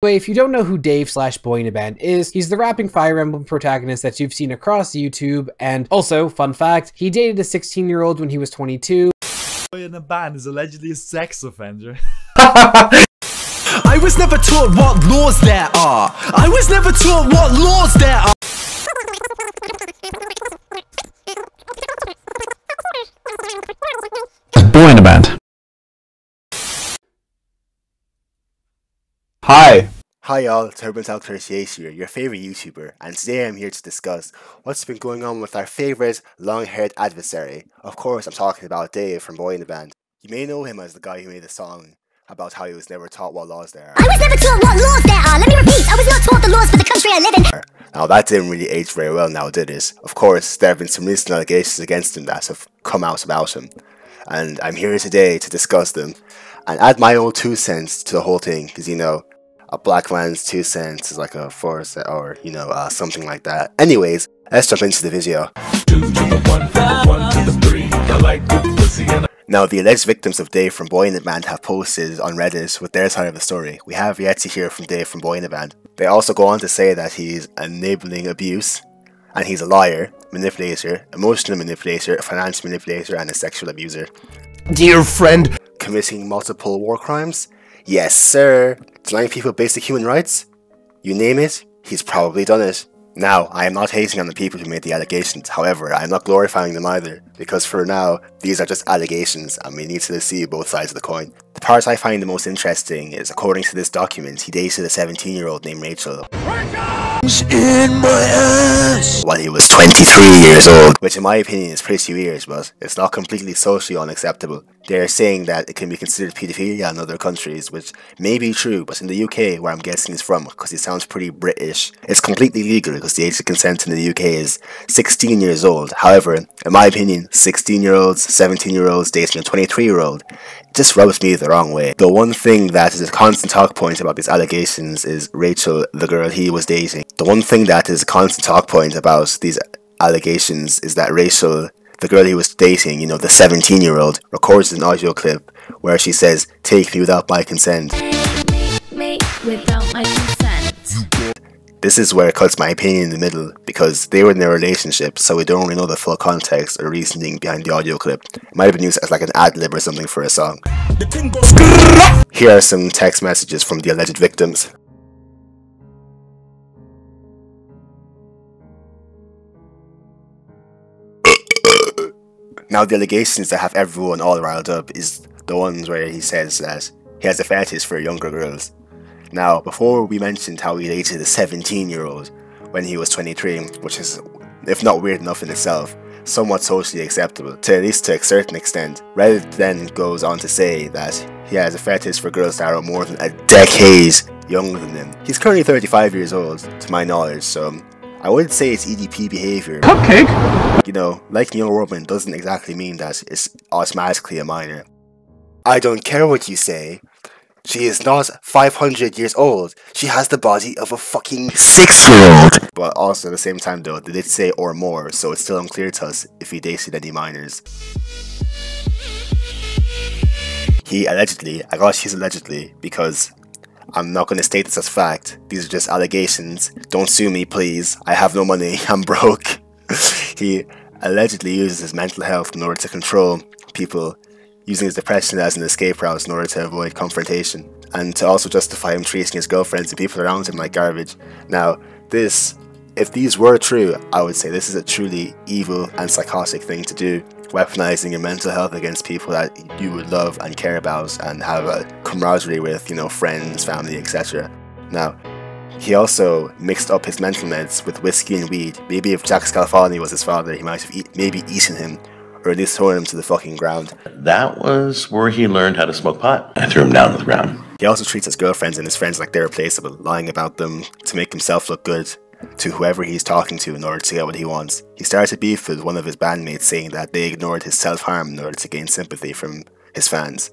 Anyway, if you don't know who Dave/Boyinaband is, he's the rapping Fire Emblem protagonist that you've seen across YouTube, and also, fun fact, he dated a 16-year-old when he was 22. Boyinaband is allegedly a sex offender. I was never taught what laws there are. I was never taught what laws there are. Boyinaband. Hi. Hi y'all, Turbo38 here, your favourite YouTuber, and today I'm here to discuss what's been going on with our favourite long-haired adversary. Of course, I'm talking about Dave from Boyinaband. You may know him as the guy who made a song about how he was never taught what laws there are. I was never taught what laws there are. Let me repeat, I was not taught the laws for the country I live in. Now that didn't really age very well now, did it? Of course, there have been some recent allegations against him that have come out about him, and I'm here today to discuss them and add my own 2 cents to the whole thing, because you know, a black man's 2 cents is like a 4 cent, or you know, something like that. Anyways, let's jump into the video. 2 to the 1, from 1 to the 3. I like good pussy and Now, the alleged victims of Dave from Boyinaband have posted on Reddit with their side of the story. We have yet to hear from Dave from Boyinaband. They also go on to say that he's enabling abuse, and he's a liar, manipulator, emotional manipulator, financial manipulator, and a sexual abuser. Dear friend. Committing multiple war crimes? Yes, sir. Denying people basic human rights? You name it, he's probably done it. Now, I am not hating on the people who made the allegations, however, I am not glorifying them either, because for now, these are just allegations and we need to see both sides of the coin. The part I find the most interesting is, according to this document, he dated a 17-year-old named Rachel In my ass. while he was 23 years old, which in my opinion is pretty weird, but it's not completely socially unacceptable. They are saying that it can be considered paedophilia in other countries, which may be true, but in the UK, where I'm guessing he's from, because he sounds pretty British, it's completely legal because the age of consent in the UK is 16 years old. However, in my opinion, 16-year-olds, 17-year-olds dating a 23-year-old just rubs me the wrong way. The one thing that is a constant talk point about these allegations is Rachel, the girl he was dating. The one thing that is a constant talk point about these allegations is that Rachel, the girl he was dating, you know, the 17-year-old, records an audio clip where she says, "Take me without my consent." Me without my consent. This is where it cuts my opinion in the middle, because they were in their relationship, so we don't really know the full context or reasoning behind the audio clip. It might have been used as like an ad-lib or something for a song. Here are some text messages from the alleged victims. Now, the allegations that have everyone all riled up is the ones where he says that he has a fetish for younger girls. Now, before we mentioned how he dated a 17-year-old when he was 23, which is, if not weird enough in itself, somewhat socially acceptable, to at least to a certain extent. Reddit then goes on to say that he has a fetish for girls that are more than a decade younger than him. He's currently 35 years old, to my knowledge, so I would say it's EDP behaviour. Cupcake? You know, liking a young woman doesn't exactly mean that it's automatically a minor. I don't care what you say. She is not 500 years old. She has the body of a fucking 6-year-old. But also at the same time though, they did say or more, so it's still unclear to us if he dated any minors. He allegedly, I gotta use allegedly, because I'm not going to state this as fact. These are just allegations. Don't sue me, please. I have no money. I'm broke. He allegedly uses his mental health in order to control people, using his depression as an escape route in order to avoid confrontation, and to also justify him treating his girlfriends and people around him like garbage. Now, if these were true, I would say this is a truly evil and psychotic thing to do, weaponizing your mental health against people that you would love and care about and have a camaraderie with, you know, friends, family, etc. Now, he also mixed up his mental meds with whiskey and weed. Maybe if Jack Scalfani was his father, he might have maybe eaten him, or at least thrown him to the fucking ground. That was where he learned how to smoke pot. I threw him down to the ground. He also treats his girlfriends and his friends like they're replaceable, lying about them to make himself look good to whoever he's talking to in order to get what he wants. He started beef with one of his bandmates, saying that they ignored his self-harm in order to gain sympathy from his fans,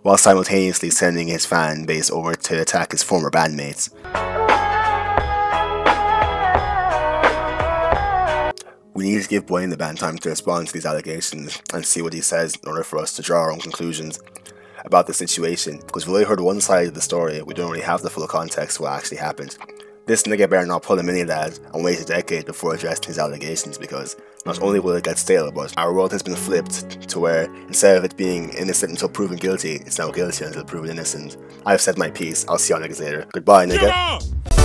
while simultaneously sending his fan base over to attack his former bandmates. We need to give Boyinaband time to respond to these allegations and see what he says in order for us to draw our own conclusions. about the situation, because we've only heard one side of the story. We don't really have the full context of what actually happened. This nigga better not pull a mini lad and wait a decade before addressing his allegations, because not only will it get stale, but our world has been flipped to where instead of it being innocent until proven guilty, it's now guilty until proven innocent. I've said my piece. I'll see y'all niggas later. Goodbye, nigga.